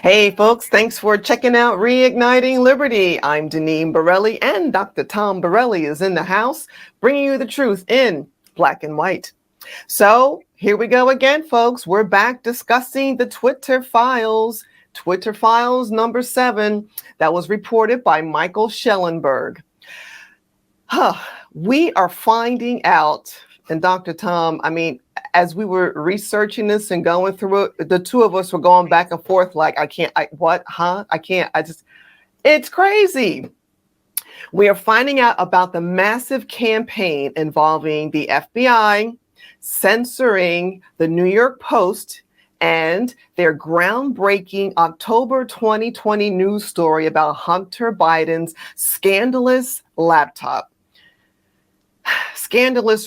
Hey folks, thanks for checking out Reigniting Liberty. I'm Deneen Borelli, and Dr. Tom Borelli is in the house, bringing you the truth in black and white. So here we go again, folks. We're back discussing the Twitter files number 7 that was reported by Michael Schellenberg. We are finding out, and Dr. Tom, as we were researching this and going through it, the two of us were going back and forth like, it's crazy. We are finding out about the massive campaign involving the FBI censoring the New York Post and their groundbreaking October 2020 news story about Hunter Biden's scandalous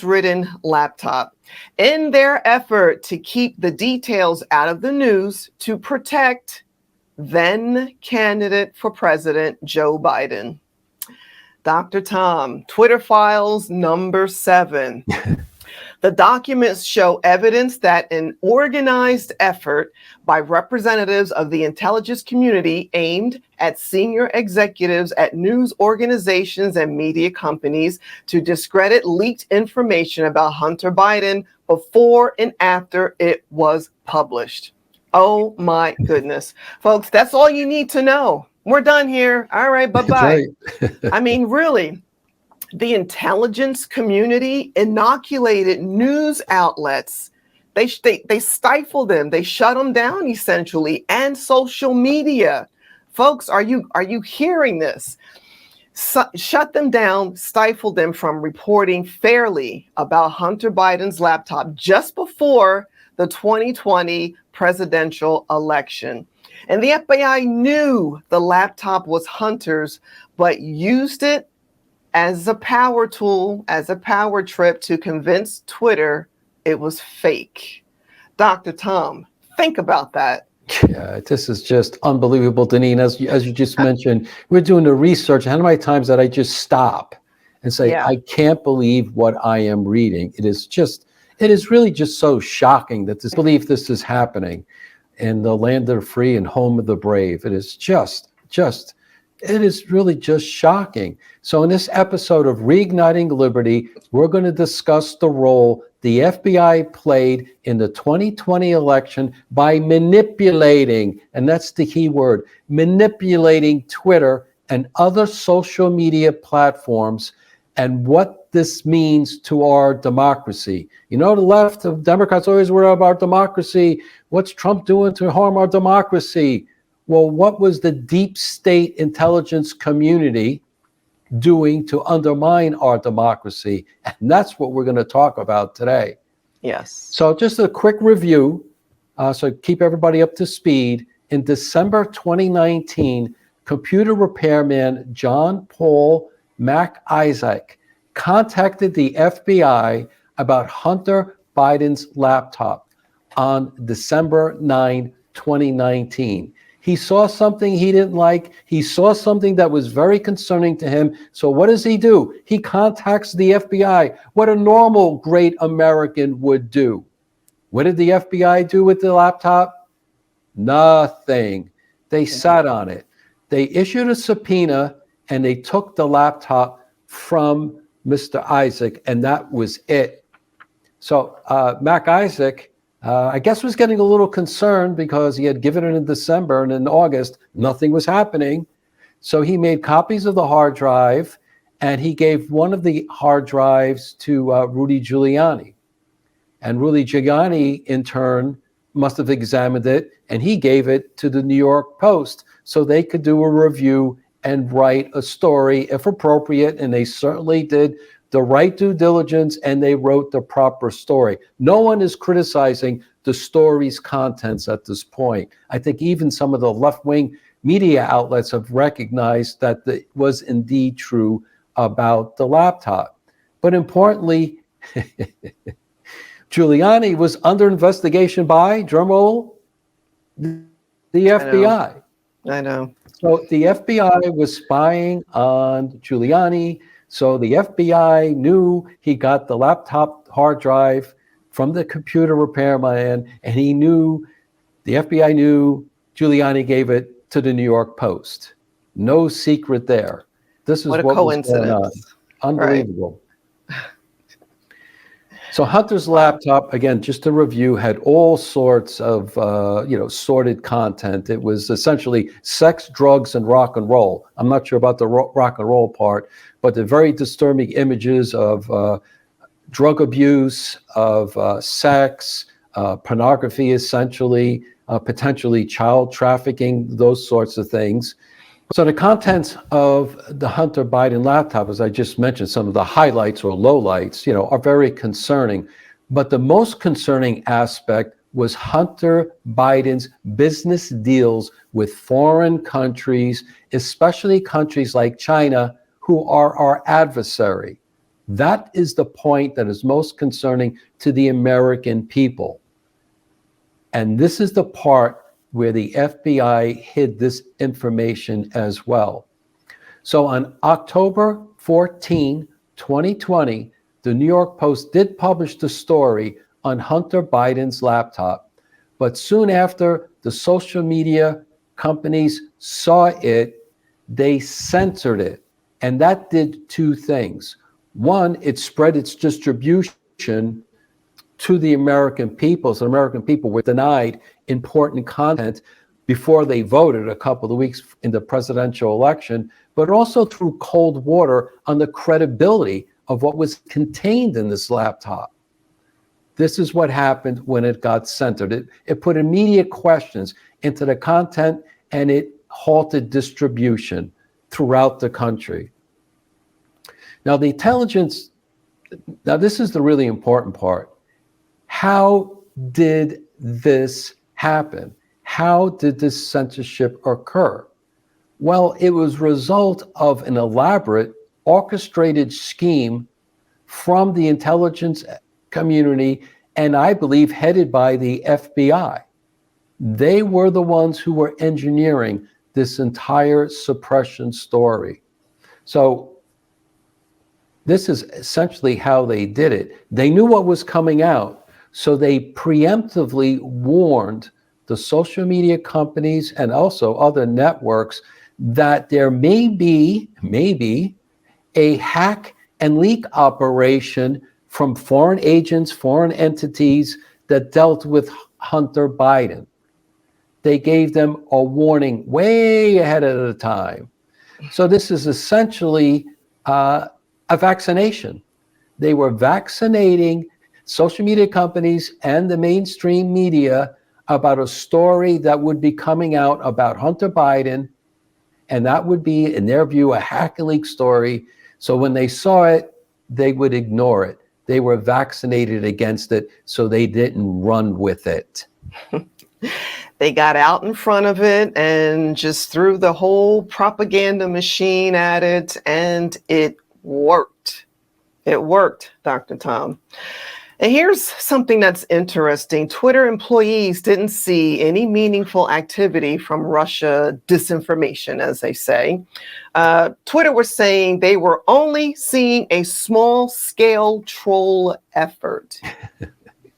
ridden laptop. In their effort to keep the details out of the news to protect then candidate for president Joe Biden. Dr. Tom, Twitter files number 7. The documents show evidence that an organized effort by representatives of the intelligence community aimed at senior executives at news organizations and media companies to discredit leaked information about Hunter Biden before and after it was published. Oh my goodness. Folks, that's all you need to know. We're done here. All right, bye-bye. Right. Really. The intelligence community inoculated news outlets. They stifled them. They shut them down essentially, and social media. Folks, are you hearing this? Shut them down, stifled them from reporting fairly about Hunter Biden's laptop just before the 2020 presidential election. And the FBI knew the laptop was Hunter's, but used it as a power tool, as a power trip to convince Twitter it was fake. Dr. Tom, think about that. Yeah, this is just unbelievable, Deneen. As you just mentioned, we're doing the research. How many times that I just stop and say, I can't believe what I am reading. It is really just so shocking that this is happening in the land of the free and home of the brave. It is it is really just shocking. So in this episode of Reigniting Liberty, we're going to discuss the role the FBI played in the 2020 election by manipulating, and that's the key word, manipulating Twitter and other social media platforms, and what this means to our democracy. You know, the left of Democrats always worry about democracy. What's Trump doing to harm our democracy? Well, what was the deep state intelligence community doing to undermine our democracy? And that's what we're going to talk about today. Yes. So just a quick review, so keep everybody up to speed. In December 2019, computer repairman John Paul MacIsaac contacted the FBI about Hunter Biden's laptop on December 9, 2019. He saw something he didn't like. He saw something that was very concerning to him. So what does he do? He contacts the FBI, what a normal great American would do. What did the FBI do with the laptop? Nothing. They sat on it. They issued a subpoena and they took the laptop from Mr. Isaac, and that was it. So MacIsaac, I guess, was getting a little concerned because he had given it in December, and in August, nothing was happening. So he made copies of the hard drive, and he gave one of the hard drives to Rudy Giuliani. And Rudy Giuliani, in turn, must have examined it, and he gave it to the New York Post so they could do a review and write a story if appropriate, and they certainly did the right due diligence, and they wrote the proper story. No one is criticizing the story's contents at this point. I think even some of the left-wing media outlets have recognized that it was indeed true about the laptop. But importantly, Giuliani was under investigation by, drumroll, the FBI. I know. So the FBI was spying on Giuliani. So the FBI knew he got the laptop hard drive from the computer repairman, and the FBI knew Giuliani gave it to the New York Post. No secret there. This is What a what was going on. coincidence. Right. Unbelievable. So Hunter's laptop, again, just to review, had all sorts of sordid content. It was essentially sex, drugs, and rock and roll. I'm not sure about the rock and roll part, but the very disturbing images of drug abuse, of sex, pornography, essentially, potentially child trafficking, those sorts of things. So the contents of the Hunter Biden laptop, as I just mentioned, some of the highlights or lowlights, are very concerning. But the most concerning aspect was Hunter Biden's business deals with foreign countries, especially countries like China, who are our adversary. That is the point that is most concerning to the American people. And this is the part where the FBI hid this information as well. So on October 14, 2020, the New York Post did publish the story on Hunter Biden's laptop. But soon after the social media companies saw it, they censored it. And that did two things. One, it spread its distribution to the American people. So the American people were denied important content before they voted a couple of weeks in the presidential election, but also threw cold water on the credibility of what was contained in this laptop. This is what happened when it got censored. It put immediate questions into the content, and it halted distribution throughout the country. Now, the intelligence, this is the really important part. How did this happen? How did this censorship occur? Well, it was a result of an elaborate, orchestrated scheme from the intelligence community, and I believe headed by the FBI. They were the ones who were engineering this entire suppression story. So this is essentially how they did it. They knew what was coming out. So they preemptively warned the social media companies and also other networks that there may be a hack and leak operation from foreign agents, foreign entities that dealt with Hunter Biden. They gave them a warning way ahead of the time. So this is essentially a vaccination. They were vaccinating social media companies and the mainstream media about a story that would be coming out about Hunter Biden, and that would be, in their view, a hack and leak story. So when they saw it, they would ignore it. They were vaccinated against it, so they didn't run with it. They got out in front of it and just threw the whole propaganda machine at it, and it worked. It worked, Dr. Tom. And here's something that's interesting. Twitter employees didn't see any meaningful activity from Russia disinformation, as they say. Twitter was saying they were only seeing a small-scale troll effort.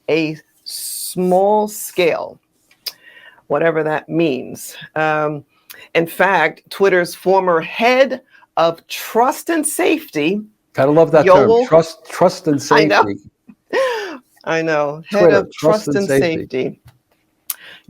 A small scale, whatever that means. In fact, Twitter's former head of trust and safety. Gotta love that term, trust and safety. I know. Twitter, Head of trust and safety.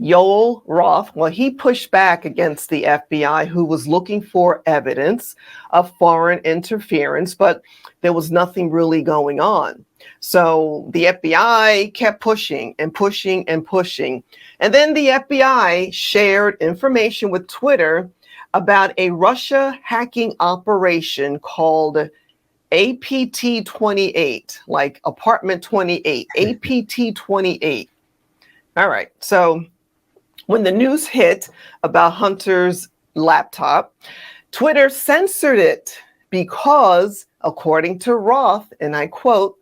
Yoel Roth, well, he pushed back against the FBI, who was looking for evidence of foreign interference, but there was nothing really going on. So the FBI kept pushing and pushing and pushing. And then the FBI shared information with Twitter about a Russia hacking operation called APT 28, like apartment 28, APT 28. All right. So when the news hit about Hunter's laptop, Twitter censored it because, according to Roth, and I quote,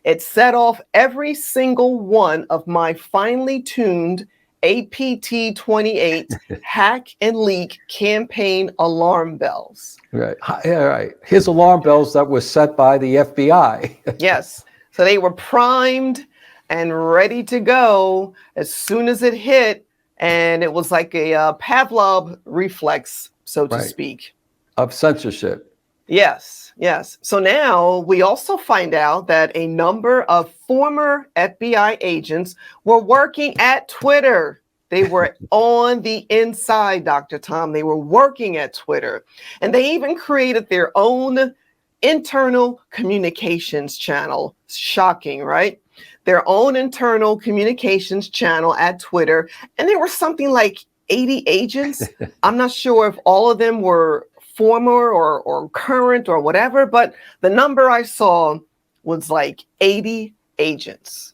"It set off every single one of my finely tuned APT 28 hack and leak campaign alarm bells." Right. Yeah, right. His alarm bells that were set by the FBI. Yes. So they were primed and ready to go. As soon as it hit, And it was like a Pavlov reflex, so to Right. speak. Of censorship. Yes, yes. So now we also find out that a number of former FBI agents were working at Twitter. They were on the inside, Dr. Tom. They were working at Twitter. And they even created their own internal communications channel. Shocking, right? Their own internal communications channel at Twitter. And there were something like 80 agents. I'm not sure if all of them were former or current or whatever, but the number I saw was like 80 agents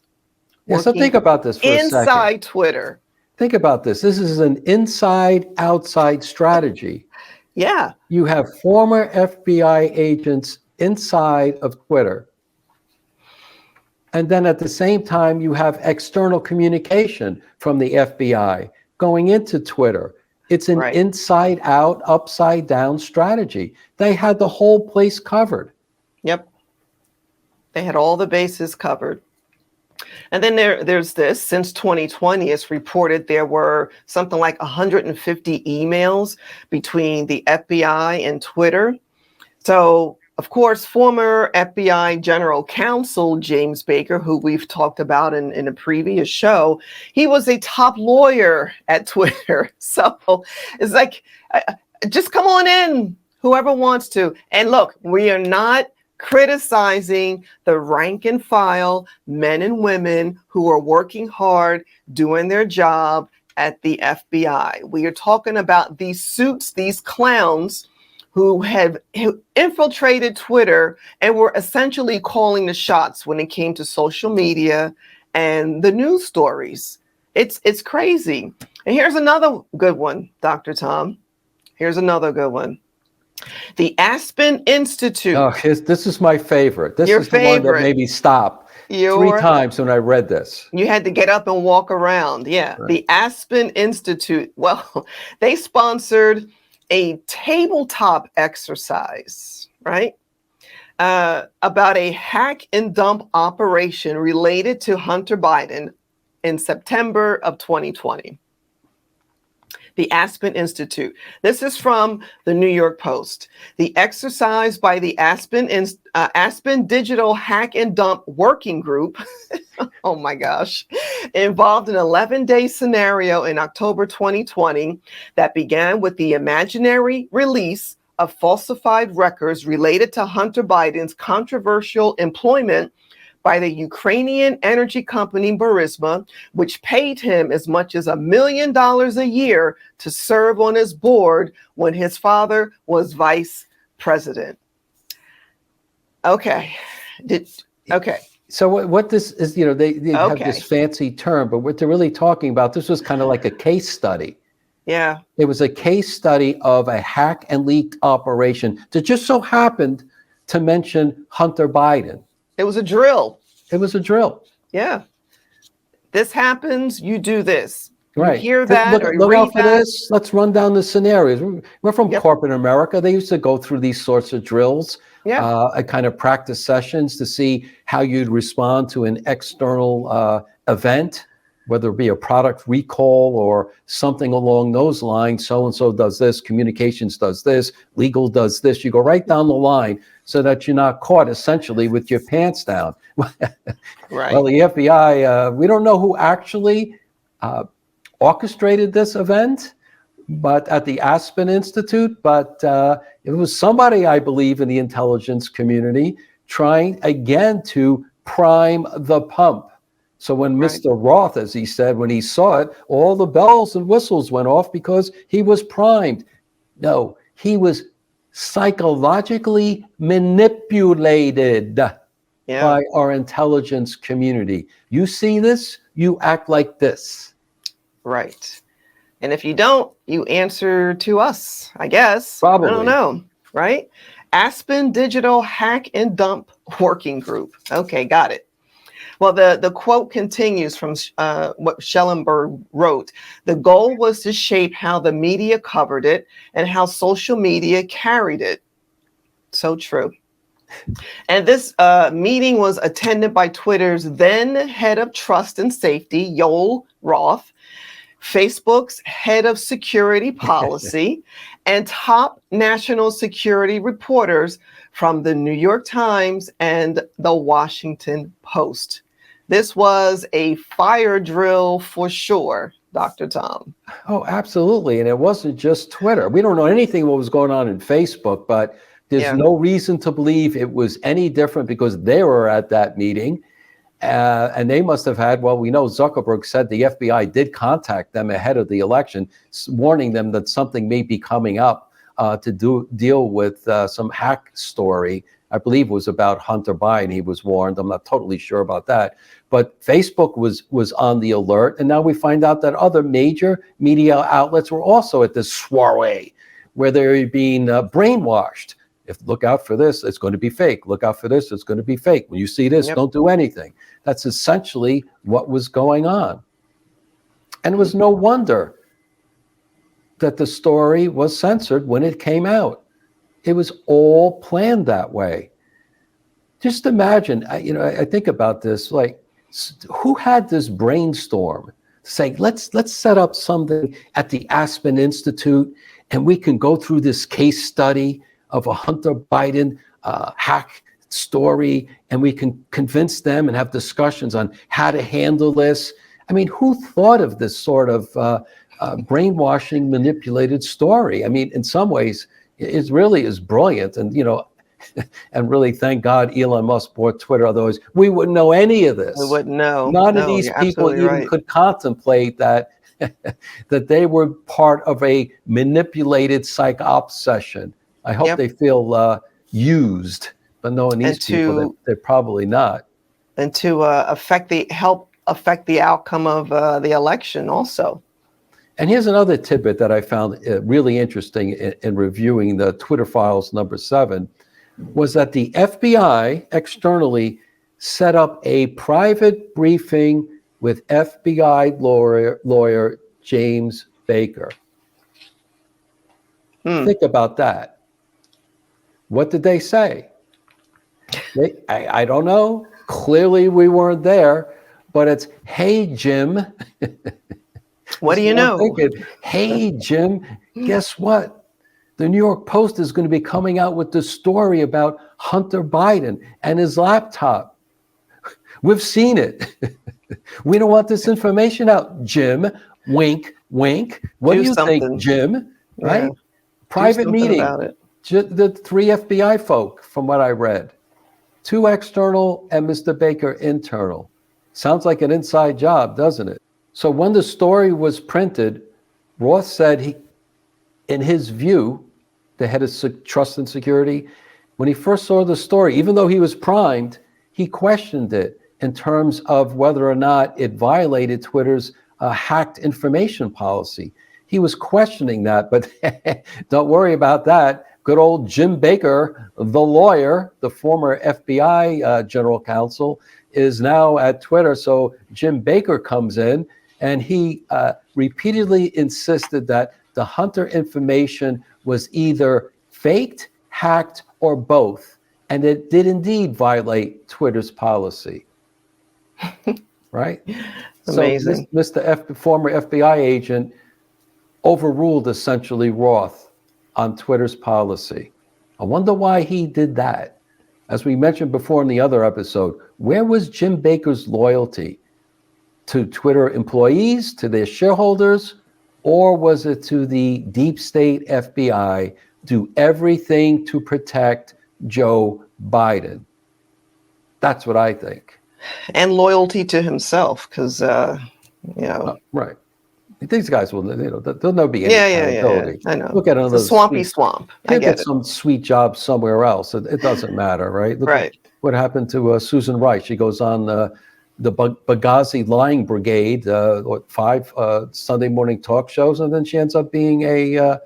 Yeah, so think working about this for a second. inside Twitter. Think about this. This is an inside-outside strategy. Yeah, You have former FBI agents inside of Twitter. And then at the same time, you have external communication from the FBI going into Twitter. It's an right. inside out, upside down strategy. They had the whole place covered. Yep. They had all the bases covered. And then there's this. Since 2020, it's reported there were something like 150 emails between the FBI and Twitter. So, of course, former FBI General Counsel James Baker, who we've talked about in a previous show, he was a top lawyer at Twitter. So it's like, just come on in, whoever wants to. And look, we are not criticizing the rank and file men and women who are working hard, doing their job at the FBI. We are talking about these suits, these clowns who infiltrated Twitter and were essentially calling the shots when it came to social media and the news stories. It's crazy. And here's another good one, Dr. Tom. Here's another good one. The Aspen Institute. Oh, this is my favorite. This Your is the one that favorite. made me stop 3 times when I read this. You had to get up and walk around. Yeah. Right. The Aspen Institute. Well, they sponsored a tabletop exercise, right? About a hack and dump operation related to Hunter Biden in September of 2020. The Aspen Institute. This is from the New York Post. The exercise by the Aspen Digital Hack and Dump Working Group, oh my gosh, involved an 11-day scenario in October 2020 that began with the imaginary release of falsified records related to Hunter Biden's controversial employment by the Ukrainian energy company Burisma, which paid him as much as $1 million a year to serve on his board when his father was vice president. Okay. So what this is, they have Okay. this fancy term, but what they're really talking about, this was kind of like a case study. Yeah. It was a case study of a hack and leak operation that just so happened to mention Hunter Biden. It was a drill. It was a drill. Yeah. This happens, you do this. Right. You hear that Look, or you look read out for that. this. Let's run down the scenarios. We're from Yep. corporate America. They used to go through these sorts of drills, Yeah. a kind of practice sessions to see how you'd respond to an external event, whether it be a product recall or something along those lines. So-and-so does this, communications does this, legal does this. You go right down the line so that you're not caught essentially with your pants down. Right. Well, the FBI, we don't know who actually orchestrated this event, but at the Aspen Institute, but it was somebody, I believe, in the intelligence community trying again to prime the pump. So when Right. Mr. Roth, as he said, when he saw it, all the bells and whistles went off because he was primed. No, he was psychologically manipulated by our intelligence community. You see this, you act like this. Right. And if you don't, you answer to us, I guess. Probably. I don't know. Right? Aspen Digital Hack and Dump Working Group. Okay, got it. Well, the quote continues from what Schellenberg wrote. The goal was to shape how the media covered it and how social media carried it. So true. And this meeting was attended by Twitter's then head of trust and safety, Yoel Roth, Facebook's head of security policy, and top national security reporters from the New York Times and the Washington Post. This was a fire drill for sure, Dr. Tom. Oh, absolutely. And it wasn't just Twitter. We don't know anything what was going on in Facebook, but there's no reason to believe it was any different because they were at that meeting. And they must have had, well, we know Zuckerberg said the FBI did contact them ahead of the election, warning them that something may be coming up to deal with some hack story. I believe it was about Hunter Biden. He was warned. I'm not totally sure about that. But Facebook was on the alert. And now we find out that other major media outlets were also at this soiree where they're being brainwashed. Look out for this, it's going to be fake. Look out for this, it's going to be fake. When you see this, don't do anything. That's essentially what was going on. And it was no wonder that the story was censored when it came out. It was all planned that way. Just imagine, I think about this, like, who had this brainstorm to say, let's set up something at the Aspen Institute and we can go through this case study of a Hunter Biden hack story, and we can convince them and have discussions on how to handle this. I mean, who thought of this sort of brainwashing, manipulated story? I mean, in some ways, it really is brilliant. And, and really, thank God Elon Musk bought Twitter. Otherwise, we wouldn't know any of this. We wouldn't know. None of these people even could contemplate that that they were part of a manipulated psych ops session. I hope they feel used, but knowing these people, they're probably not. And to help affect the outcome of the election also. And here's another tidbit that I found really interesting in reviewing the Twitter files number 7, was that the FBI externally set up a private briefing with FBI lawyer James Baker. Think about that. What did they say? I don't know. Clearly we weren't there, but it's, hey, Jim. What do you know? Thinking, hey, Jim, guess what? The New York Post is going to be coming out with the story about Hunter Biden and his laptop. We've seen it. We don't want this information out, Jim. Wink, wink. What do you think, Jim? Right? Private meeting. About it. The 3 FBI folk, from what I read. 2 external and Mr. Baker internal. Sounds like an inside job, doesn't it? So when the story was printed, Roth said in his view, the head of trust and security, when he first saw the story, even though he was primed, he questioned it in terms of whether or not it violated Twitter's hacked information policy. He was questioning that, but don't worry about that. Good old Jim Baker, the lawyer, the former FBI general counsel, is now at Twitter. So Jim Baker comes in and he repeatedly insisted that the Hunter information was either faked, hacked, or both. And it did indeed violate Twitter's policy. Right? Amazing. So former FBI agent overruled essentially Roth on Twitter's policy. I wonder why he did that. As we mentioned before in the other episode, where was Jim Baker's loyalty? To Twitter employees, to their shareholders, or was it to the deep state FBI, do everything to protect Joe Biden? That's what I think. And loyalty to himself, because, right. These guys will, there'll never be any accountability. I know. Look at another swampy swamp. I get some sweet job somewhere else. It doesn't matter, right? Look at what happened to Susan Rice. She goes on the Benghazi lying brigade, 5 Sunday morning talk shows, and then she ends up being a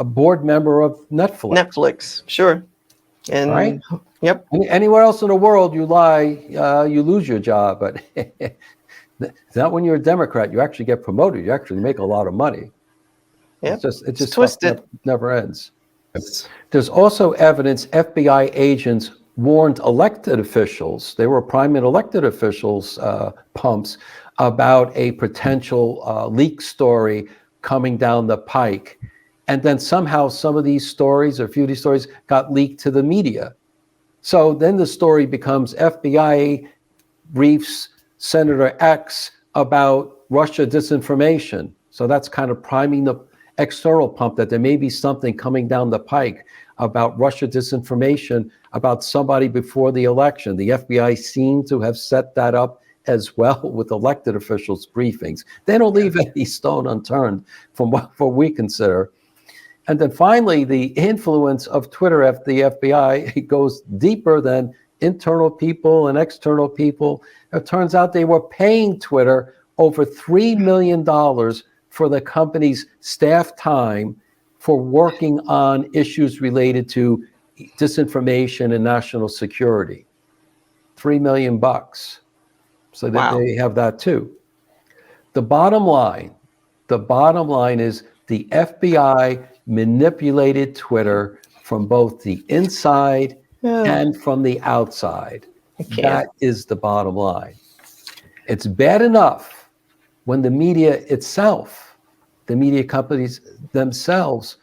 board member of Netflix. Netflix, sure. And right? Yep. Anywhere else in the world, you lie, you lose your job, but not when you're a Democrat. You actually get promoted. You actually make a lot of money. Yep. It's just twisted. Never ends. There's also evidence FBI agents warned elected officials. They were prime and elected officials, pumps, about a potential leak story coming down the pike. And then somehow some of these stories, or a few of these stories, got leaked to the media. So then the story becomes FBI briefs Senator X about Russia disinformation. So that's kind of priming the external pump that there may be something coming down the pike about Russia disinformation about somebody before the election. The FBI seemed to have set that up as well with elected officials' briefings. They don't leave any stone unturned from what we consider. And then finally, the influence of Twitter at the FBI, it goes deeper than internal people and external people. It turns out they were paying Twitter over $3 million for the company's staff time for working on issues related to disinformation and national security. $3 million. So that they have that too. The bottom line is the FBI manipulated Twitter from both the inside and from the outside. That is the bottom line. It's bad enough when the media itself, the media companies themselves,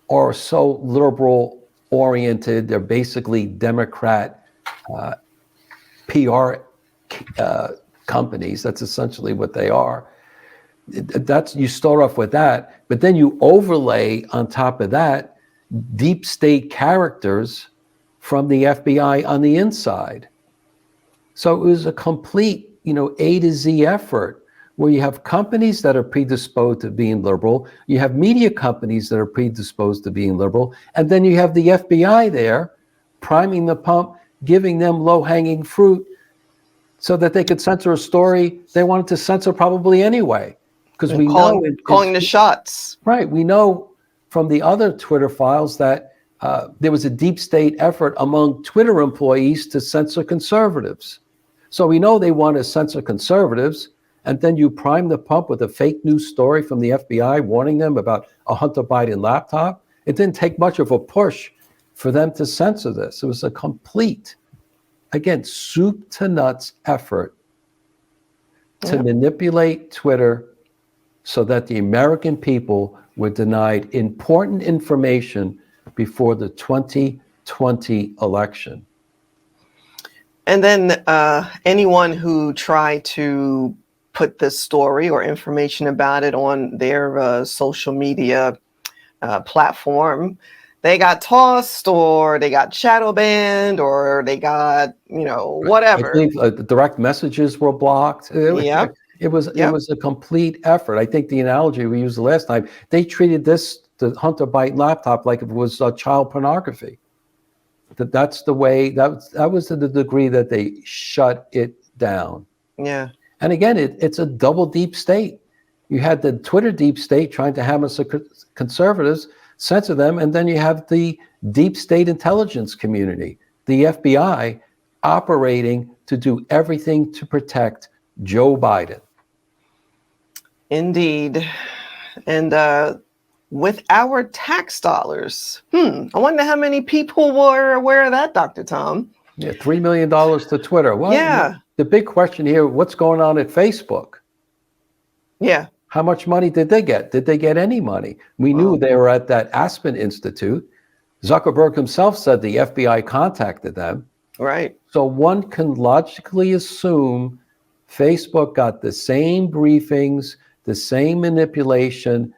are so liberal oriented. They're basically Democrat PR companies. That's essentially what they are. That's, you start off with that, but then you overlay on top of that deep state characters from the FBI on the inside. So it was a complete, A to Z effort where you have companies that are predisposed to being liberal, you have media companies that are predisposed to being liberal, and then you have the FBI there priming the pump, giving them low-hanging fruit so that they could censor a story they wanted to censor probably anyway. Because we know calling the shots. Right. We know from the other Twitter files that there was a deep state effort among Twitter employees to censor conservatives. So we know they want to censor conservatives, and then you prime the pump with a fake news story from the FBI warning them about a Hunter Biden laptop. It didn't take much of a push for them to censor this. It was a complete, again, soup to nuts effort to manipulate Twitter so that the American people were denied important information before the 2020 election. And then anyone who tried to put this story or information about it on their social media platform, they got tossed, or they got shadow banned, or they got, whatever. I believe the direct messages were blocked. It was a complete effort. I think the analogy we used the last time, they treated the Hunter Biden laptop like it was child pornography. That's the way, that was to the degree that they shut it down. Yeah. And again, it's a double deep state. You had the Twitter deep state trying to hammer conservatives, censor them, and then you have the deep state intelligence community, the FBI, operating to do everything to protect Joe Biden. Indeed. And with our tax dollars, I wonder how many people were aware of that, Dr. Tom. Yeah, $3 million to Twitter. Well, yeah. The big question here, what's going on at Facebook? Yeah. How much money did they get? Did they get any money? We knew they were at that Aspen Institute. Zuckerberg himself said the FBI contacted them. Right. So one can logically assume Facebook got the same briefings, the same manipulation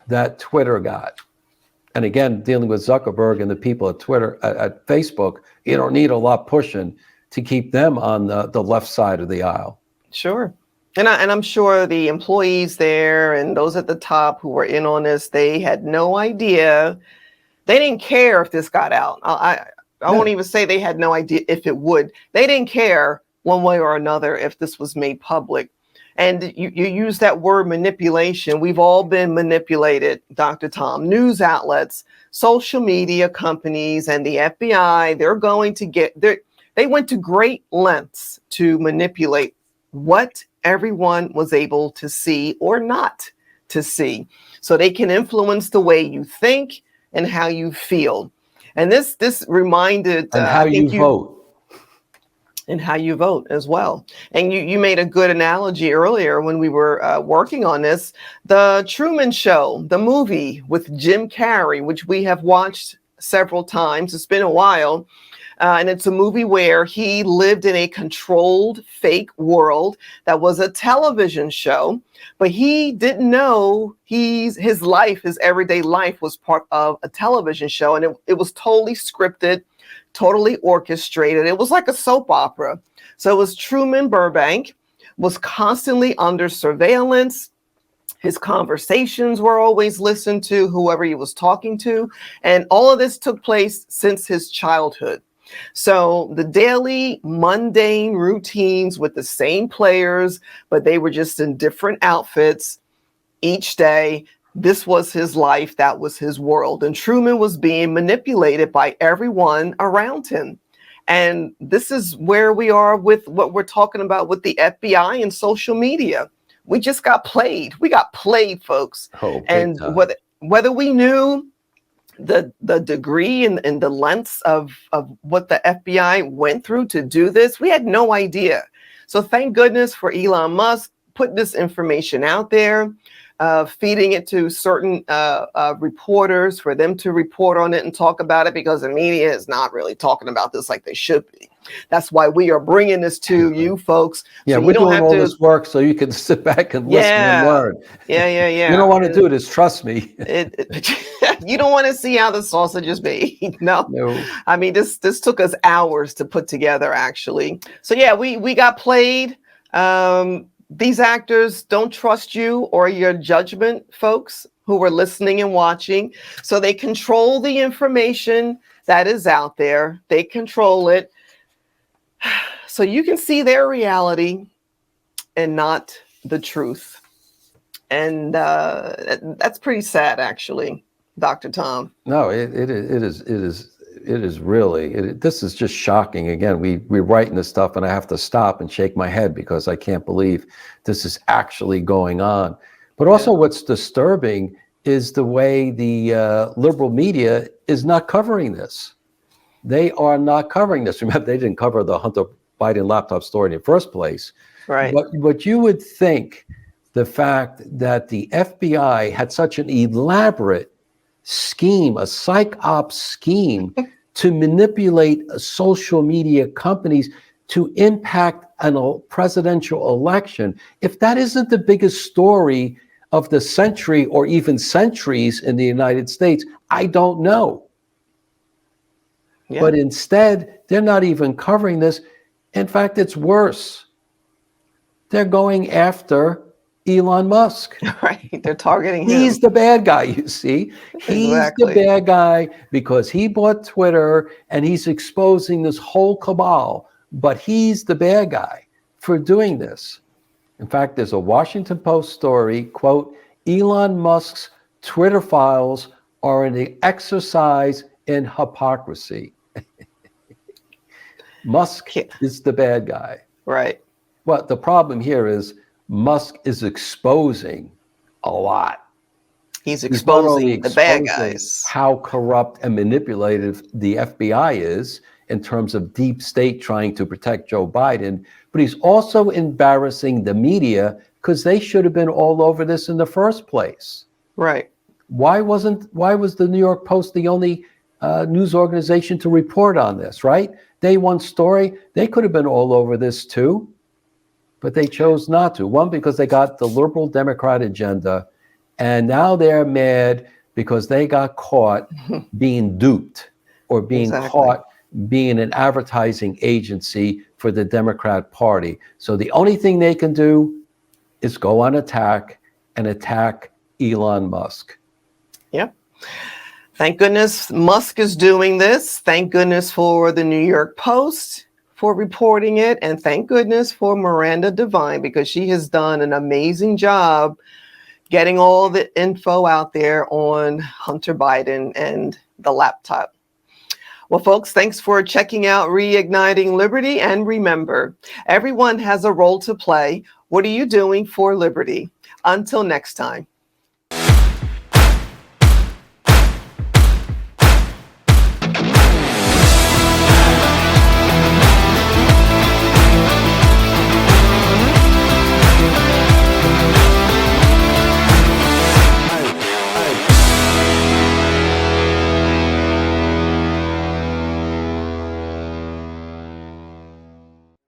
that Twitter got. And again, dealing with Zuckerberg and the people at Twitter, at Facebook, you don't need a lot pushing to keep them on the left side of the aisle. Sure. And I'm sure the employees there and those at the top who were in on this, they had no idea. They didn't care if this got out. I won't even say they had no idea if it would. They didn't care one way or another if this was made public. And you use that word manipulation. We've all been manipulated, Dr. Tom. News outlets, social media companies, and the FBI, they went to great lengths to manipulate what everyone was able to see or not to see, so they can influence the way you think and how you feel. And this reminded and how you vote. and how you vote as well. And you made a good analogy earlier when we were working on this. The Truman Show, the movie with Jim Carrey, which we have watched several times. It's been a while. And it's a movie where he lived in a controlled fake world that was a television show, but he didn't know his everyday life was part of a television show. And it was totally scripted, totally orchestrated. It was like a soap opera. So it was Truman Burbank was constantly under surveillance. His conversations were always listened to, whoever he was talking to. And all of this took place since his childhood. So the daily mundane routines with the same players, but they were just in different outfits each day. This was his life. That was his world. And Truman was being manipulated by everyone around him. And this is where we are with what we're talking about with the FBI and social media. We just got played. We got played, folks. Oh, and whether we knew the degree and the lengths of what the FBI went through to do this, we had no idea. So thank goodness for Elon Musk putting this information out there, feeding it to certain reporters for them to report on it and talk about it, because the media is not really talking about this like they should be. That's why we are bringing this to you folks. Yeah, so we're doing all this work so you can sit back and listen and learn. Yeah. You don't want to do this, trust me. You don't want to see how the sausage is made. No. I mean, this took us hours to put together, actually. So yeah, we got played. These actors don't trust you or your judgment, folks who were listening and watching. So they control the information that is out there. They control it. So you can see their reality and not the truth. And that's pretty sad, actually, Dr. Tom. No, it is really, this is just shocking. Again, we're writing this stuff and I have to stop and shake my head because I can't believe this is actually going on. But also what's disturbing is the way the liberal media is not covering this. They are not covering this. Remember, they didn't cover the Hunter Biden laptop story in the first place. Right. But you would think the fact that the FBI had such an elaborate scheme, a psych ops scheme to manipulate social media companies to impact a presidential election, if that isn't the biggest story of the century or even centuries in the United States, I don't know. Yeah. But instead, they're not even covering this. In fact, it's worse. They're going after Elon Musk. Right. They're targeting him. He's the bad guy, you see. He's the bad guy because he bought Twitter and he's exposing this whole cabal. But he's the bad guy for doing this. In fact, there's a Washington Post story, quote, Elon Musk's Twitter files are an exercise in hypocrisy. Musk is the bad guy. Right. Well, the problem here is Musk is exposing a lot. He's exposing the bad guys. How corrupt and manipulative the FBI is in terms of deep state trying to protect Joe Biden. But he's also embarrassing the media because they should have been all over this in the first place. Right. Why was the New York Post the only news organization to report on this, right? Day one story, they could have been all over this too, but they chose not to. One, because they got the liberal Democrat agenda, and now they're mad because they got caught being duped or being caught being an advertising agency for the Democrat Party. So the only thing they can do is go on attack Elon Musk. Yep. Thank goodness Musk is doing this. Thank goodness for the New York Post for reporting it. And thank goodness for Miranda Devine, because she has done an amazing job getting all the info out there on Hunter Biden and the laptop. Well, folks, thanks for checking out Reigniting Liberty. And remember, everyone has a role to play. What are you doing for liberty? Until next time.